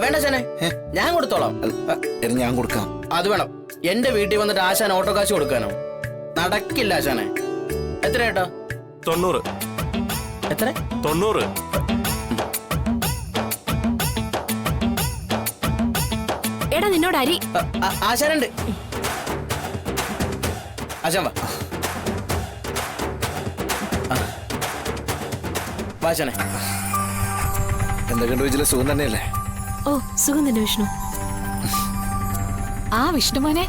വേണ്ട ആശാനെ, ഞാൻ കൊടുത്തോളാം. ഞാൻ കൊടുക്കാം. അത് വേണം. എന്റെ വീട്ടിൽ വന്നിട്ട് ആശാൻ ഓട്ടോ കാശ് കൊടുക്കാനോ? നടക്കില്ല ആശാനെ. എത്ര ഏട്ടാ? 90. എത്ര? 90. എടാ നിന്നോട് അരി. ആശാനുണ്ട്. ആശാൻ വാ. ആശാനെ എന്തൊക്കെയുണ്ട് വീട്ടിലെ സുഖം തന്നെയല്ലേ? ഓ സുഖം തന്നെ വിഷ്ണു. ആ വിഷ്ണുമോനെ,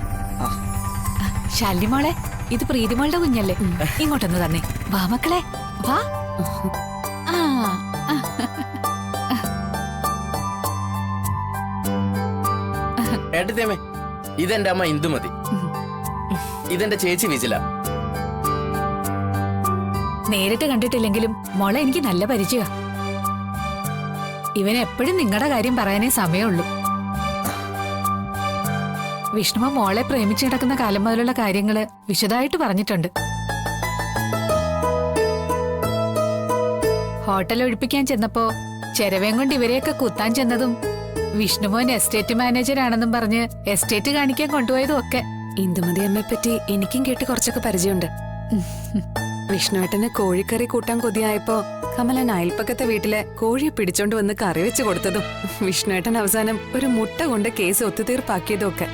ശാലിനിമോളെ, ഇത് പ്രീതിമോളുടെ കുഞ്ഞല്ലേ? ഇങ്ങോട്ടൊന്ന് തന്നെ വാ മക്കളെ, വാ. ഏട്ടത്തേമേ, ഇതെന്റെ അമ്മ ഇന്ദുമതി, ഇതെന്റെ ചേച്ചി വിജില. നേരിട്ട് കണ്ടിട്ടില്ലെങ്കിലും മോളെ എനിക്ക് നല്ല പരിചയ. ഇവൻ എപ്പോഴും നിങ്ങളുടെ കാര്യം പറയാനേ സമയമുള്ളൂ. വിഷ്ണുമ മോളെ പ്രേമിച്ചു കിടക്കുന്ന കാലം മുതലുള്ള കാര്യങ്ങള് വിശദമായിട്ട് പറഞ്ഞിട്ടുണ്ട്. ഹോട്ടൽ ഒഴിപ്പിക്കാൻ ചെന്നപ്പോ ചെരവേം കൊണ്ട് ഇവരെയൊക്കെ കുത്താൻ ചെന്നതും വിഷ്ണുമോൻ എസ്റ്റേറ്റ് മാനേജരാണെന്നും പറഞ്ഞ് എസ്റ്റേറ്റ് കാണിക്കാൻ കൊണ്ടുപോയതും ഒക്കെ. ഇന്ദുമതി അമ്മയെ പറ്റി എനിക്കും കേട്ട് കുറച്ചൊക്കെ പരിചയമുണ്ട്. വിഷ്ണുവേട്ടന് കോഴിക്കറി കൂട്ടാൻ കൊതിയായപ്പോ കമലൻ അയൽപ്പക്കത്തെ വീട്ടിലെ കോഴിയെ പിടിച്ചോണ്ട് വന്ന് കറി വെച്ച് കൊടുത്തതും വിഷ്ണുവേട്ടൻ അവസാനം ഒരു മുട്ട കൊണ്ട് കേസ് ഒത്തുതീർപ്പാക്കിയതും ഒക്കെ.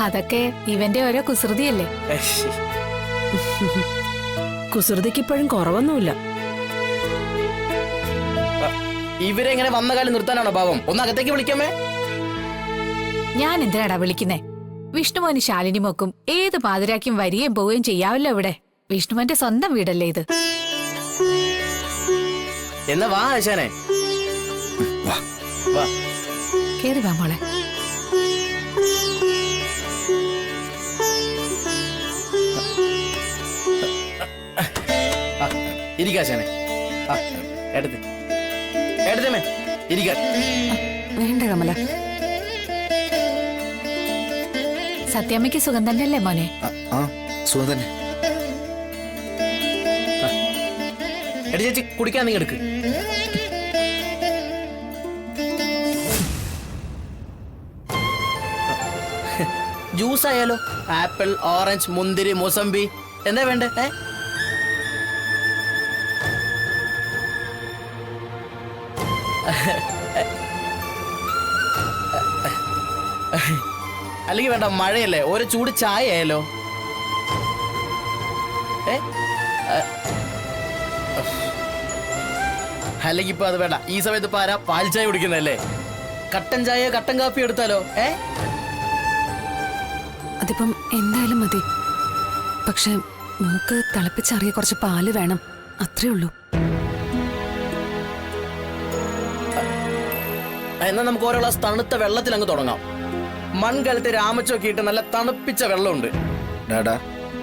അതൊക്കെ ഇവന്റെ ഓരോ കുസൃതിയല്ലേ. കുസൃതിക്ക് ഇപ്പോഴും കുറവൊന്നുമില്ല. ഇവരെ ഇങ്ങനെ വന്ന കാലം നിർത്താനാണോ ഭാവം? ഒന്ന് അകത്തേക്ക് വിളിക്കാമേ. ഞാൻ എന്തിനാടാ വിളിക്കുന്നേ? വിഷ്ണുമോന് ശാലിനി മോക്കും ഏത് പാതിരാക്കും വരികയും പോവുകയും ചെയ്യാവല്ലോ ഇവിടെ. വിഷ്ണുമോന്റെ സ്വന്തം വീടല്ലേ ഇത്. എന്നാ വാ ആശാനെ, വാ. കേറി വാ മോളെ. ഇരിക്കാശാനെ. എടുത്തേ ഇരിക്കാൻ. വേണ്ട കമല. സത്യാമ്മയ്ക്ക് സുഖം തന്നെയല്ലേ മോനെ? സുഖം തന്നെ. എടി ചേച്ചി, കുടിക്കാൻ നീ എടുക്ക്. ജ്യൂസ് ആയാലോ? ആപ്പിൾ, ഓറഞ്ച്, മുന്തിരി, മൊസംബി, എന്താ വേണ്ടേ? അല്ലെങ്കിൽ വേണ്ട, മഴയല്ലേ, ഒരു ചൂട് ചായ ആയാലോ? അല്ലെങ്കിൽ ഇപ്പൊ അത് വേണ്ട. ഈ സമയത്ത് ഇപ്പൊ ആരാ പാൽ ചായ കുടിക്കുന്നല്ലേ? കട്ടൻ ചായ, കട്ടൻ കാപ്പി എടുത്താലോ? അതിപ്പം എന്തായാലും മതി. പക്ഷെ മൂക്ക് തിളപ്പിച്ചറിയ കുറച്ച് പാല് വേണം, അത്രേ ഉള്ളൂ. എന്നാ നമുക്ക് ഓരോ ഗ്ലാസ് തണുത്ത വെള്ളത്തിൽ അങ്ങ് തുടങ്ങാം. മൺകലത്ത് രാമച്ചൊക്കെ ഇട്ട് നല്ല തണുപ്പിച്ച വെള്ളമുണ്ട്. ഡാഡാ,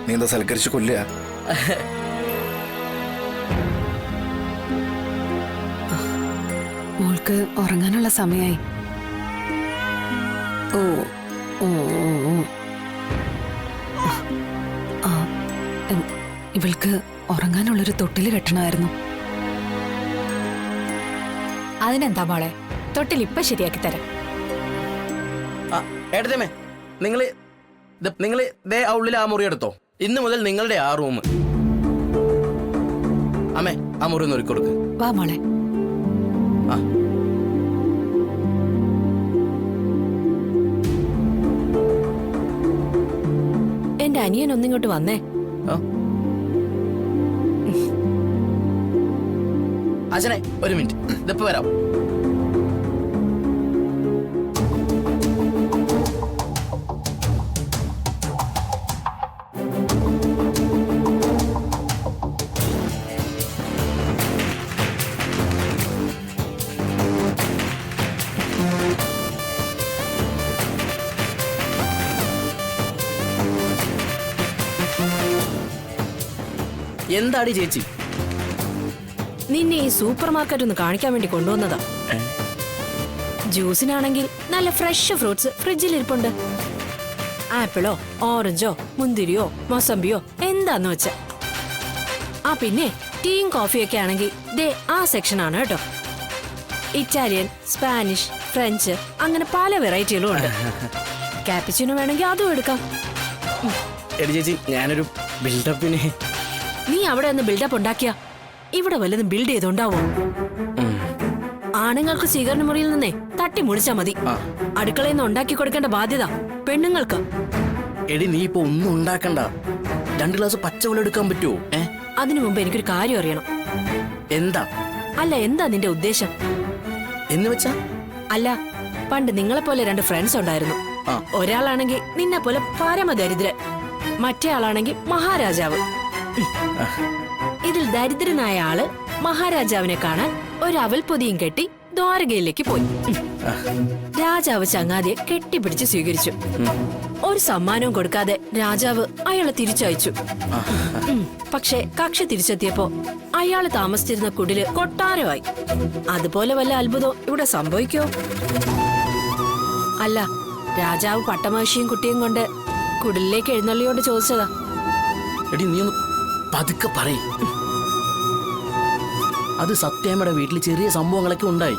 നീ എന്താ സൽക്കരിച്ച് കൊല്ലുക? മോൾക്ക് ഉറങ്ങാനുള്ള സമയായി. ഓ ഓ ഓ ആ, ഇവൾക്ക് ഉറങ്ങാനുള്ളൊരു തൊട്ടില് കെട്ടണമായിരുന്നു. അതിനെന്താ മോളെ, തൊട്ടിൽ ഇപ്പൊ ശരിയാക്കി തരാം. ഏട്ടത്തേമേ, നിങ്ങള് ദേ ആ ഉള്ളിൽ ആ മുറി എടുത്തോ. ഇന്ന് മുതൽ നിങ്ങളുടെ ആ റൂം. അമ്മേ, ആ മുറി ഒന്ന് ഒരുക്കി കൊടുക്ക്. വാ മോളെ. എന്റെ അനിയൻ ഒന്നിങ്ങോട്ട് വന്നേ. അച്ഛനെ ഒരു മിനിറ്റ്, ഇതിപ്പോ വരാം. എന്താടി ചേച്ചി? നിന്നെ ഈ സൂപ്പർ മാർക്കറ്റ് ഒന്ന് കാണിക്കാൻ വേണ്ടി കൊണ്ടുവന്നതാ. ജ്യൂസിനാണെങ്കിൽ നല്ല ഫ്രഷ് ഫ്രൂട്ട്സ് ഫ്രിഡ്ജിൽ ഇരിപ്പുണ്ട്. ആപ്പിളോ, ഓറഞ്ചോ, മുന്തിരിയോ, മൊസംബിയോ എന്താന്ന് വെച്ച. പിന്നെ ടീയും കോഫിയൊക്കെ ആണെങ്കിൽ ദേ ആ സെക്ഷൻ ആണ് കേട്ടോ. ഇറ്റാലിയൻ, സ്പാനിഷ്, ഫ്രഞ്ച് അങ്ങനെ പല വെറൈറ്റികളും ഉണ്ട്. കാപ്പിച്ചിനോ വേണമെങ്കിൽ അതും എടുക്കാം. എടി ചേച്ചി, ഞാനൊരു ബിൽഡപ്പിന്. നീ അവിടെ ഒന്ന് ബിൽഡപ്പ് ഉണ്ടാക്കിയ ഇവിടെ വല്ലതും ബിൽഡ് ചെയ്തുണ്ടാവോ? ആണുങ്ങൾക്ക് സ്വീകരണ മുറിയിൽ നിന്നേ തട്ടി മുടിച്ചാ മതി. അടുക്കളയിൽ നിന്ന് ഉണ്ടാക്കി കൊടുക്കേണ്ട ബാധ്യത പെണ്ണുങ്ങൾക്ക്. എടി നീ ഇപ്പൊ ഒന്നും ഉണ്ടാക്കണ്ട. 2 ഗ്ലാസ് പച്ചവെള്ളം എടുക്കാൻ പറ്റുമോ? അതിനു മുമ്പ് എനിക്കൊരു കാര്യം അറിയണം. എന്താ? അല്ല, എന്താ നിന്റെ ഉദ്ദേശം? എന്ന് വെച്ചാ? അല്ല, പണ്ട് നിങ്ങളെ പോലെ 2 ഫ്രണ്ട്സ് ഉണ്ടായിരുന്നു. ഒരാളാണെങ്കിൽ നിന്നെ പോലെ പരമദരിദ്രൻ, മറ്റേ ആളാണെങ്കിൽ മഹാരാജാവ്. ഇതിൽ ദരിദ്രനായ ആള് മഹാരാജാവിനെ കാണാൻ ഒരു അവൽപ്പൊതിയും കെട്ടി ദ്വാരകയിലേക്ക് പോയി. രാജാവ് ചങ്ങാതിയെ കെട്ടിപ്പിടിച്ച് സ്വീകരിച്ചു. ഒരു സമ്മാനവും കൊടുക്കാതെ രാജാവ് അയാളെ തിരിച്ചയച്ചു. പക്ഷെ കക്ഷി തിരിച്ചെത്തിയപ്പോ അയാള് താമസിച്ചിരുന്ന കുടില് കൊട്ടാരമായി. അതുപോലെ വല്ല അത്ഭുതവും ഇവിടെ സംഭവിക്കോ? അല്ല, രാജാവ് പട്ടമഹിഷിയും കുട്ടിയും കൊണ്ട് കുടിലേക്ക് എഴുന്നള്ളിയോണ്ട് ചോദിച്ചതാ. എടി നീ ഒന്ന് പതുക്കെ പറയ്. അത് സത്യാമ്മയുടെ വീട്ടിൽ ചെറിയ സംഭവങ്ങളൊക്കെ ഉണ്ടായി.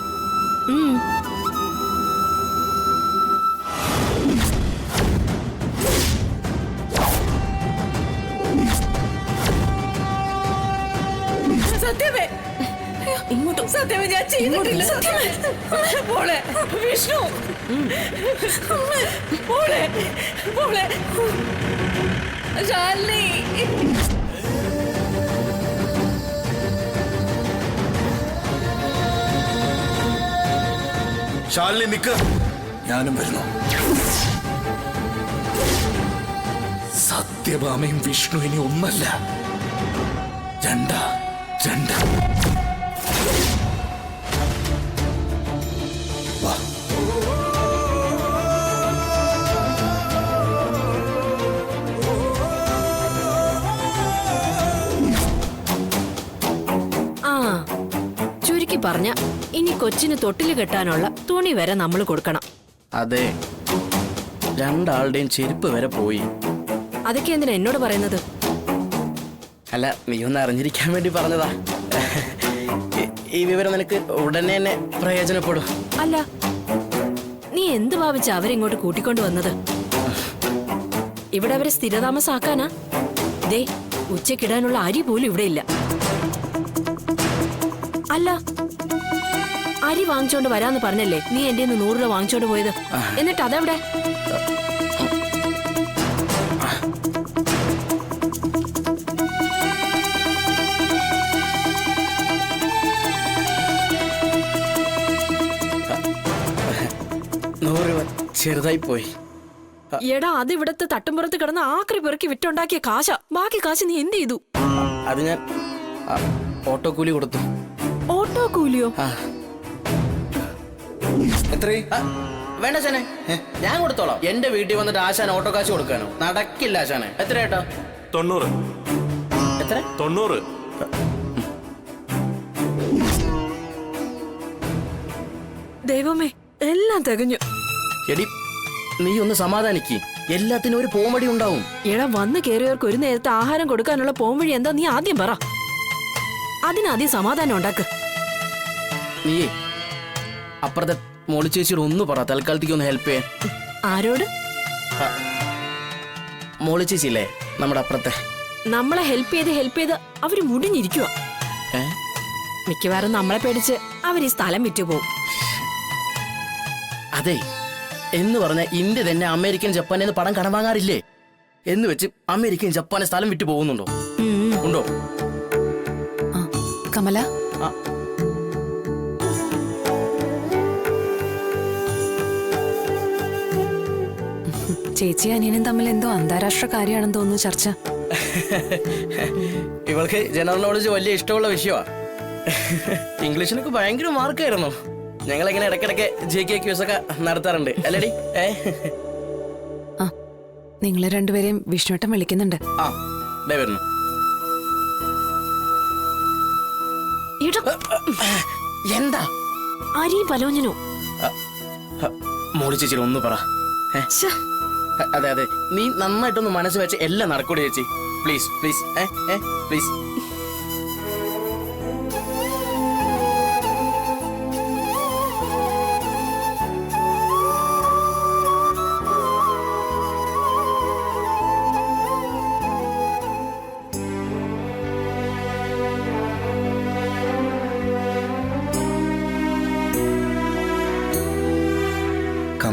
സത്യമേ, ഇങ്ങോട്ടും സത്യമേ, ഞാൻ ചെയ്തിട്ടില്ല. മോളെ വിഷ്ണു, മോളെ മോളെ ശാലിനി. ശാലിനി നിക്ക്, ഞാനും വരുന്നു. സത്യഭാമയും വിഷ്ണു ഇനി ഒന്നല്ല, രണ്ട്. വാ. ആ, ചുരുക്കി പറഞ്ഞ ഇനി കൊച്ചിന് തൊട്ടില് കെട്ടാനുള്ള തുണി വരെ നമ്മൾ കൊടുക്കണം. അതെ, 2 ആളുടെയും ചെരുപ്പ് വരെ പോയി. അതൊക്കെ എന്തിനാ എന്നോട് പറയുന്നത്? അല്ല, നീ ഒന്ന് അറിഞ്ഞിരിക്കാൻ വേണ്ടി പറഞ്ഞതാ. ഈ വിവരം നിനക്ക് ഉടനെ തന്നെ പ്രയോജനപ്പെടും. അല്ല, നീ എന്ത് ഭാവിച്ച അവരിങ്ങോട്ട് കൂട്ടിക്കൊണ്ടു വന്നത്? ഇവിടെ അവരെ സ്ഥിരതാമസാക്കാനാ? ദേ, ഉച്ചക്കിടാനുള്ള അരി പോലും ഇവിടെ ഇല്ല. അല്ല, അരി വാങ്ങിച്ചോണ്ട് വരാന്ന് പറഞ്ഞല്ലേ നീ എന്റെ 100 രൂപ വാങ്ങിച്ചോണ്ട് പോയത്? എന്നിട്ട് അതെവിടെ? ചെറുതായി പോയി. എടാ, അത് ഇവിടത്തെ തട്ടുംപുറത്ത് കിടന്ന് ആക്രി പെറുക്കി വിറ്റുണ്ടാക്കിയ കാശാ. ബാക്കി കാശ് നീ എന്ത് ചെയ്തു? അത് ഞാൻ ഓട്ടോ കൂലി കൊടുത്തു. ഓട്ടോ കൂലിയോ? എത്രയും വേണ്ട ആശാനെ, ഞാൻ കൊടുത്തോളാം. എന്റെ വീട്ടിൽ വന്നിട്ട് ആശാൻ ഓട്ടോ കാശ് കൊടുക്കാനോ? നടക്കില്ല ആശാനെ. എത്ര ഏട്ടാ? 90. എത്ര? 90. ദൈവമേ, എല്ലാം തികഞ്ഞു. എടി നീ ഒന്ന് സമാധാനിക്ക്. എല്ലാത്തിനും ഒരു പോംവഴി ഉണ്ടാവും. എടാ, വന്ന് കേറിയവർക്ക് ഒരു നേരത്തെ ആഹാരം കൊടുക്കാനുള്ള പോംവഴി എന്താ നീ ആദ്യം പറ. അതിനാദ്യം സമാധാനം ഉണ്ടാക്ക്. നീയേ അപ്പുറത്തെ മോളി ചേച്ചിയോട് ഒന്ന് പറ, തൽക്കാലത്തേക്ക് ഒന്ന് ഹെൽപ്പ് ചെയ്യാൻ. ആരോട്? മോളി ചേച്ചിയില്ലേ, നമ്മുടെ അപ്പുറത്തെ. നമ്മളെ ഹെൽപ്പ് ചെയ്ത് അവര് മുടിഞ്ഞിരിക്കുക. മിക്കവാറും നമ്മളെ പേടിച്ച് അവർ ഈ സ്ഥലം വിറ്റുപോകും. അതെ, എന്ന് പറഞ്ഞ ഇന്ത്യ തന്നെ അമേരിക്കൻ ജപ്പാനിൽ പണം കടം വാങ്ങാറില്ലേ? എന്ന് വെച്ച് അമേരിക്കൻ ജപ്പാനെ സ്ഥലം വിറ്റു പോകുന്നുണ്ടോ? ഉണ്ടോ? കമല, ചേച്ചി അനിയനും തമ്മിൽ എന്തോ അന്താരാഷ്ട്ര കാര്യമാണെന്ന് തോന്നുന്നു ചർച്ച. ഇവൾക്ക് ജനറൽ നോളജ് വലിയ ഇഷ്ടമുള്ള വിഷയമാ. ഇംഗ്ലീഷിനൊക്കെ ഭയങ്കര മാർക്കായിരുന്നു. ഞങ്ങളിങ്ങനെ ഇടയ്ക്കിടയ്ക്ക് JK ക്യൂസ് ഒക്കെ നടത്താറുണ്ട്, അല്ലേടി? നിങ്ങളെ രണ്ടുപേരെയും വിഷ്ണുട്ടൻ വിളിക്കുന്നുണ്ട്. ആ, ദേ വരുന്നു. എന്താ? അരിയും പലോഞ്ഞനോ? മോളി ചേച്ചി ഒന്ന് പറ. അതെ അതെ, നീ നന്നായിട്ടൊന്ന് മനസ്സ് വെച്ച് എല്ലാം നടക്കൂടെ ചേച്ചി? Please please please.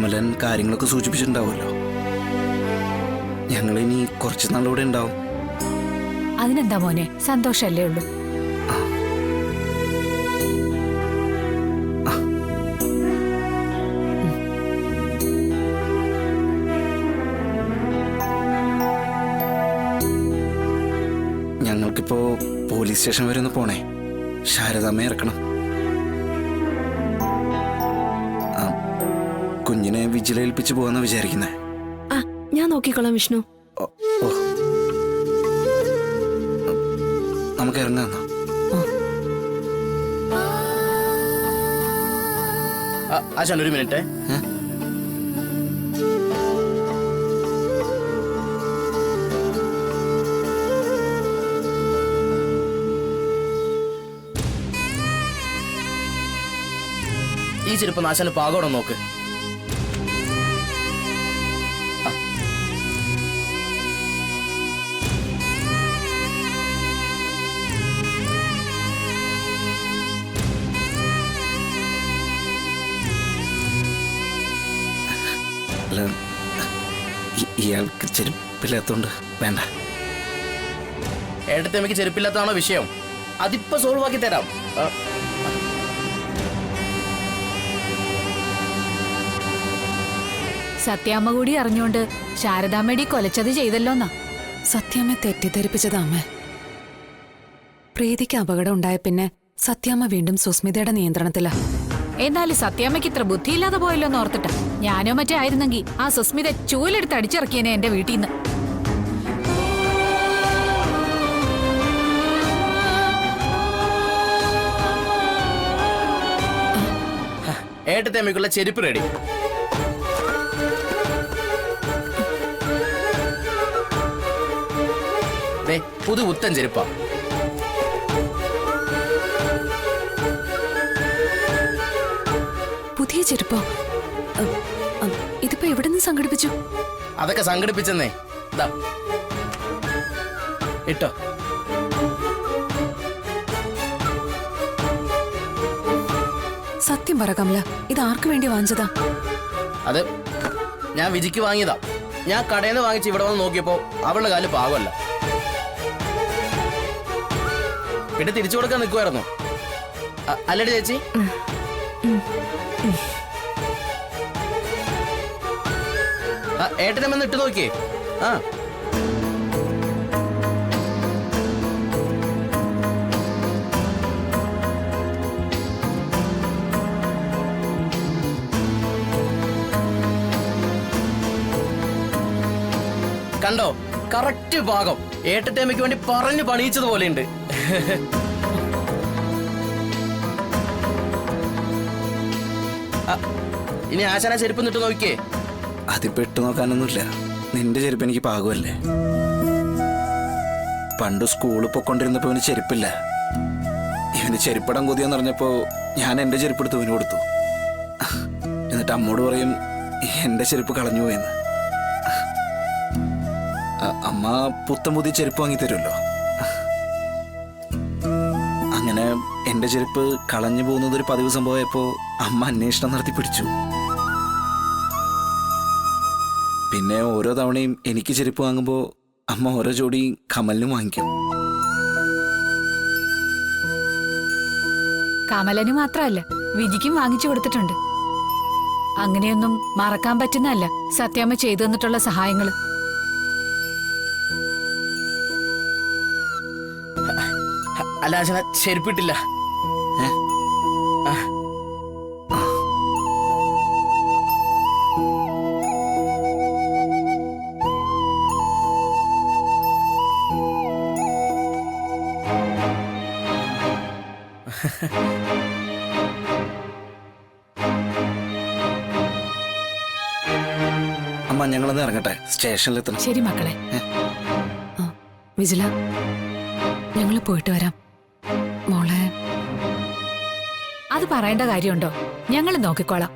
കമലൻ കാര്യങ്ങളൊക്കെ സൂചിപ്പിച്ചിട്ടുണ്ടാവുമല്ലോ. ഞങ്ങളിനി കുറച്ച് നാളിലൂടെ ഉണ്ടാവും. അതിനെന്താ മോനെ, സന്തോഷല്ലേ ഉള്ളൂ. ഞങ്ങൾക്കിപ്പോ പോലീസ് സ്റ്റേഷൻ വരെ ഒന്ന് പോണേ. ശാരദാമ്മയെ ഇറക്കണം. കുഞ്ഞിനെ വിജിലേൽപ്പിച്ച് പോവാന്ന് വിചാരിക്കുന്നേ. ആ ഞാൻ നോക്കിക്കോളാം വിഷ്ണു. ഓ, നമുക്ക് ഇറങ്ങാം. ആശാൻ ഒരു മിനിറ്റ്. ഈ ചെരുപ്പ് ആശാന് പാകോടെ നോക്ക്. അല്ല, ഇയാൾക്ക് ചെരുപ്പില്ലാത്തോണ്ട് വേണ്ട. ഏട്ടത്തമ്മയ്ക്ക് ചെരുപ്പില്ലാത്തതാണോ വിഷയം? അതിപ്പോ സോൾവ് ആക്കി തരാം. സത്യാമ്മ കൂടി അറിഞ്ഞുകൊണ്ട് ശാരദാമ്മയുടെ കൊലച്ചത് ചെയ്തല്ലോന്നാ. സത്യാമ്മ തെറ്റിദ്ധരിപ്പിച്ചതാ അമ്മ. പ്രീതിക്ക് അപകടം ഉണ്ടായ പിന്നെ സത്യാമ്മ വീണ്ടും സുസ്മിതയുടെ നിയന്ത്രണത്തിലാ. എന്നാലും സത്യാമ്മയ്ക്ക് ഇത്ര ബുദ്ധിയില്ലാതെ പോയല്ലോന്ന് ഓർത്തിട്ട. ഞാനോ മറ്റേ ആയിരുന്നെങ്കിൽ ആ സുസ്മിത ചൂലെടുത്ത് അടിച്ചിറക്കിയേനെ എന്റെ വീട്ടിൽ നിന്ന്. ഏട്ടത്തമ്മയ്ക്കുള്ള ചെരുപ്പ് റെഡി. പുതു പുത്തൻ ചെരുപ്പാ. പുതിയ ചെരുപ്പോ? ഇതിപ്പോ എവിടെ നിന്ന് സംഘടിപ്പിച്ചു? അതൊക്കെ സംഘടിപ്പിച്ചെന്നേ. ദാ ഇട്ടോ. സത്യം പറ കമല, ഇത് ആർക്ക് വേണ്ടി വാങ്ങിച്ചതാ? അത് ഞാൻ വിജിക്ക് വാങ്ങിയതാ. ഞാൻ കടയിൽ നിന്ന് വാങ്ങിച്ച് ഇവിടെ വന്ന് നോക്കിയപ്പോ അവളുടെ കാല് പാവമല്ല. പിന്നെ തിരിച്ചു കൊടുക്കാൻ നിൽക്കുമായിരുന്നു. അല്ലടി ചേച്ചി? ഏട്ടനമ്മ ഇട്ട് നോക്കിയേ. ആ കണ്ടോ, കറക്റ്റ് ഭാഗം. ഏട്ടത്തേമ്മയ്ക്ക് വേണ്ടി പറഞ്ഞു പണിയിച്ചതുപോലെയുണ്ട്. ഇനി ആശാന ചെരുപ്പ് നിട്ട് നോക്കിയേ. അതിപ്പോ ഇട്ട് നോക്കാനൊന്നുമില്ല. നിന്റെ ചെരുപ്പ് എനിക്ക് പാകുമല്ലേ. പണ്ട് സ്കൂളിൽ പൊക്കൊണ്ടിരുന്നപ്പോ ഇവന് ചെരുപ്പില്ല. ഇവന് ചെരുപ്പിടാൻ കൊതിയെന്ന് പറഞ്ഞപ്പോ ഞാൻ എന്റെ ചെരുപ്പെടുത്ത് ഇവന് കൊടുത്തു. എന്നിട്ട് അമ്മോട് പറയും എന്റെ ചെരുപ്പ് കളഞ്ഞു പോയെന്ന്. അമ്മ പുത്തൻ പുതിയ ചെരുപ്പ് വാങ്ങി തരുമല്ലോ. അങ്ങനെ എന്റെ ചെരുപ്പ് കളഞ്ഞു പോകുന്നത് ഒരു പതിവ് സംഭവമായപ്പോ അമ്മ അന്വേഷണം നടത്തി പിടിച്ചു. പിന്നെ ഓരോ തവണയും എനിക്ക് ചെരുപ്പ് വാങ്ങുമ്പോ അമ്മ ഓരോ ജോഡി കമലിനും വാങ്ങിക്കും. കമലന് മാത്രമല്ല, വിജിക്കും വാങ്ങിച്ചു കൊടുത്തിട്ടുണ്ട്. അങ്ങനെയൊന്നും മറക്കാൻ പറ്റുന്നതല്ല സത്യാമ്മ ചെയ്തു തന്നിട്ടുള്ള സഹായങ്ങള്. അല്ല ആശാന, ചെരുപ്പിട്ടില്ല. അമ്മ ഞങ്ങളൊന്ന് ഇറങ്ങട്ടെ, സ്റ്റേഷനിലെത്തണം. ശരി മക്കളെ. വിജില, ഞങ്ങൾ പോയിട്ട് വരാം. മോളെ, അത് പറയേണ്ട കാര്യമുണ്ടോ? ഞങ്ങൾ നോക്കിക്കോളാം.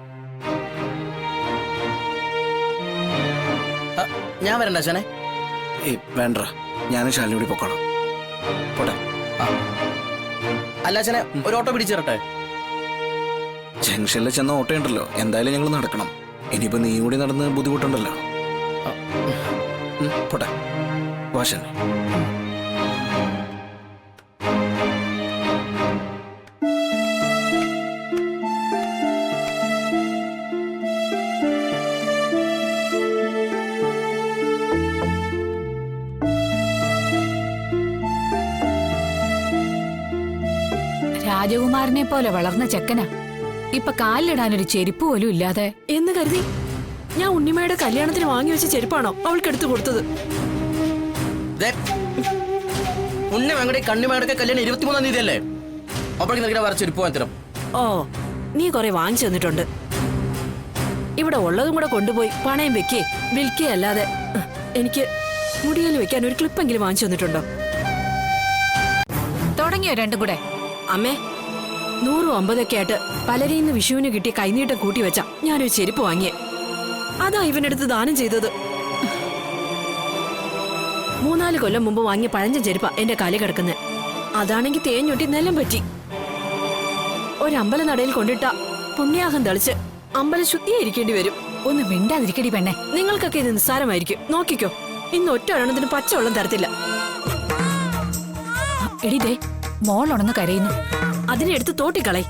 ഞാൻ വരണ്ട ആശാനെ? വേണ്ട, ഞാനും ശാലിനി കൂടി പൊക്കോളാം. പോട്ടെ. അല്ല ആശാനെ, ഒരു ഓട്ടോ പിടിച്ചു തരട്ടെ? ജംഗ്ഷനിൽ ചെന്ന ഓട്ടോ ഉണ്ടല്ലോ, എന്തായാലും ഞങ്ങൾ നടക്കണം. ഇനിയിപ്പോ നീ കൂടി നടന്ന് ബുദ്ധിമുട്ടുണ്ടല്ലോ. പോട്ടെ വാശൻ. രാജകുമാരനെ പോലെ വളർന്ന ചെക്കനാ. ഇപ്പൊ കാലിലിടാനൊരു ചെരുപ്പ് പോലും ഇല്ലാതെ. എന്ന് കരുതി ഞാൻ ഉണ്ണിമയുടെ കല്യാണത്തിന് വാങ്ങി വെച്ച ചെരുപ്പാണോ അവൾക്ക് എടുത്തു കൊടുത്തത്? ഉണ്ണി വെങ്കടെ കണ്ണിമയുടെ കല്യാണം 23-ാം തീയതി അല്ലേ? അപ്പോഴേക്ക് നിനക്ക് വരച്ച ചെരുപ്പ് വാങ്ങി തരാം. ഓ, നീ കുറെ വാങ്ങിച്ചു തന്നിട്ടുണ്ട്. ഇവിടെ ഉള്ളതും കൂടെ കൊണ്ടുപോയി പണയം വെക്കേ വിൽക്കേ അല്ലാതെ എനിക്ക് മുടിയിൽ വെക്കാൻ ഒരു ക്ലിപ്പെങ്കിലും വാങ്ങിച്ചു തന്നിട്ടുണ്ടോ? തുടങ്ങിയോ രണ്ടും കൂടെ? അമ്മേ, 100-50 ആയിട്ട് പലരിൽ നിന്ന് വിഷുവിന് കിട്ടിയ കൈനീട്ടം കൂട്ടി വെച്ച ഞാനൊരു ചെരുപ്പ് വാങ്ങിയേ. അതാ ഇവനെടുത്ത് ദാനം ചെയ്തത്. 3-4 കൊല്ലം മുമ്പ് വാങ്ങിയ പഴഞ്ച ചെരുപ്പ എന്റെ കാലിൽ കിടക്കുന്നത്. അതാണെങ്കിൽ തേഞ്ഞൊട്ടി നിലം പറ്റി. ഒരു അമ്പല നടയിൽ കൊണ്ടിട്ട പുണ്യാഹം തളിച്ച് അമ്പലം ശുദ്ധിയായിരിക്കേണ്ടി വരും. ഒന്ന് മിണ്ടാതിരിക്കടി പെണ്ണെ. നിങ്ങൾക്കൊക്കെ ഇത് നിസ്സാരമായിരിക്കും. നോക്കിക്കോ, ഇന്ന് ഒറ്റ ഒരെണ്ണത്തിന് പച്ചവെള്ളം തരത്തില്ല. എടി ദേ, മോളൊണന്ന് കരയുന്നു. അതിനെ എടുത്ത് തോട്ടിക്കളയി.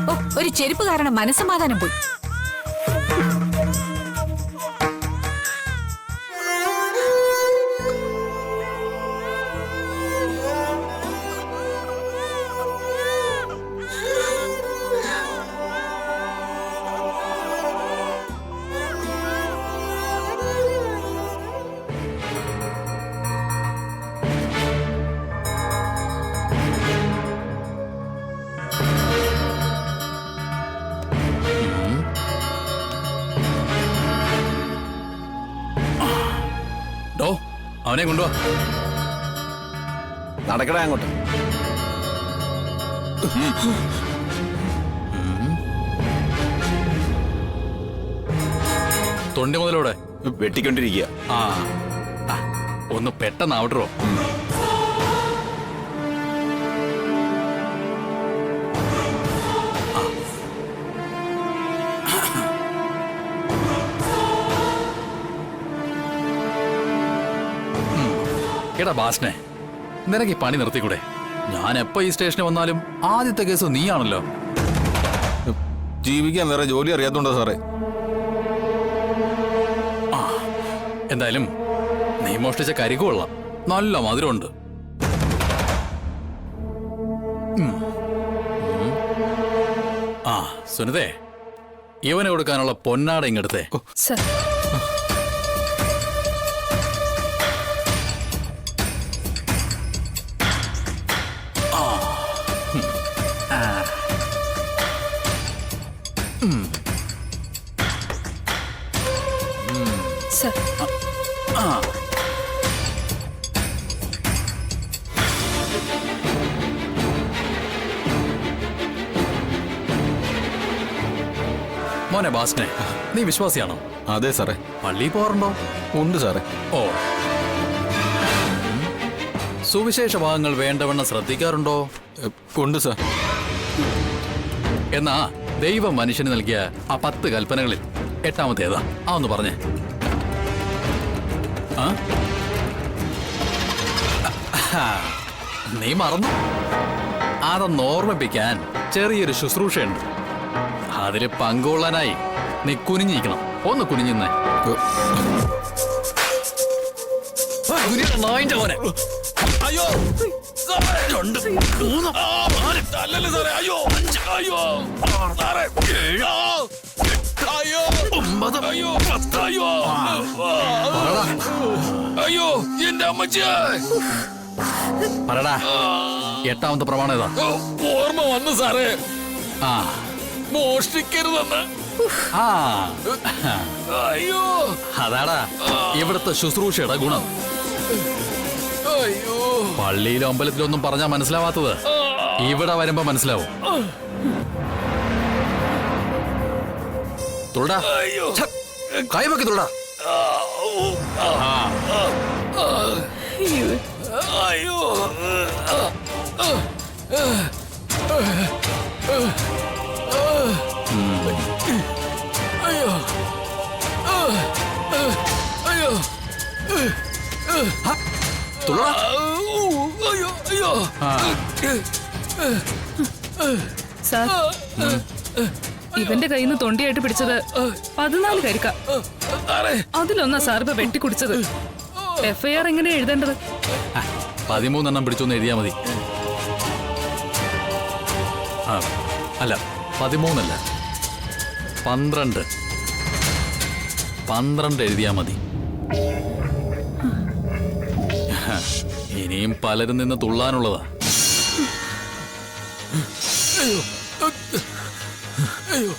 ഓ, ഒരു ചെരുപ്പ് കാരണം മനസ്സമാധാനം പോയി. അവനെ കൊണ്ടുവാ. നടക്കട അങ്ങോട്ട്. തൊണ്ടി മുതലൂടെ വെട്ടിക്കൊണ്ടിരിക്കുക. ഒന്ന് പെട്ടെന്നാവട്ടോ. എടാ ബാസ്നെ, നിനക്ക് ഈ പണി നിർത്തിക്കൂടെ? ഞാൻ എപ്പോ ഈ സ്റ്റേഷനിൽ വന്നാലും ആദ്യത്തെ കേസ് നീയാണല്ലോ. ജീവിക്കാൻ വേറെ ജോലി അറിയാത്തോണ്ടോ സാറേ? എന്തായാലും നീ മോഷ്ടിച്ച കരിക്ക് കൊള്ളാം, നല്ല മധുരമുണ്ട്. സുനിതേ, ഇവന് കൊടുക്കാനുള്ള പൊന്നാട ഇങ്ങെടുത്തേ. മോനെ ബാസ്നെ, നീ വിശ്വാസിയാണോ? അതെ സാറേ. പള്ളിയിൽ പോകാറുണ്ടോ? ഉണ്ട് സാറേ. ഓ, സുവിശേഷ ഭാഗങ്ങൾ വേണ്ടവണ്ണം ശ്രദ്ധിക്കാറുണ്ടോ? ഉണ്ട് സാർ. എന്നാ ദൈവം മനുഷ്യന് നൽകിയ ആ 10 കൽപ്പനകളിൽ 8-ാമത്തേതാ? ഒന്ന് പറഞ്ഞേ. നീ മറന്നു? അതൊന്ന് ഓർമ്മിപ്പിക്കാൻ ചെറിയൊരു ശുശ്രൂഷയുണ്ട്. അതില് പങ്കുകൊള്ളാനായി നീ കുനിഞ്ഞിരിക്കണം. ഒന്ന് കുനിഞ്ഞേ. അയ്യോ, 2 3 4 സാറേ. അയ്യോ 5 അയ്യോ 6 7 അയ്യോ 9 അയ്യോ 10 അയ്യോ അയ്യോ എന്റെ അമ്മച്ചി. പറടാ, 8-ാമത്തെ പ്രമാണം ഏതാ? ഓർമ്മ വന്നു സാറേ. മോഷ്ടിക്കരുതെന്ന്. അയ്യോ, അതാടാ ഇവിടുത്തെ ശുശ്രൂഷയുടെ ഗുണം. അയ്യോ, പള്ളിയിലും അമ്പലത്തിലൊന്നും പറഞ്ഞാ മനസ്സിലാവാത്തത് ഇവിടെ വരുമ്പോ മനസ്സിലാവും. തുള്ളടാ, കൈവക്കി തുള്ളടാ. അയ്യോ, അയ്യോ തുള്ളടാ. അയ്യോ അയ്യോ ആ, സാർ ഇവന്റെ കയ്യിൽ നിന്ന് തൊണ്ടിയായിട്ട് പിടിച്ചത് 14 കരിക്ക. അതിലൊന്നാ സാർ ഇപ്പൊ വെട്ടിക്കുടിച്ചത്. FIR എങ്ങനെയാ എഴുതേണ്ടത്? 13 പിടിച്ചൊന്ന് എഴുതിയാ മതി. ആ, അല്ല 13 അല്ല, 12. 12 എഴുതിയാ മതി. ഇനിയും പലരും നിന്ന് തുള്ളാനുള്ളതാ. അയ്യോ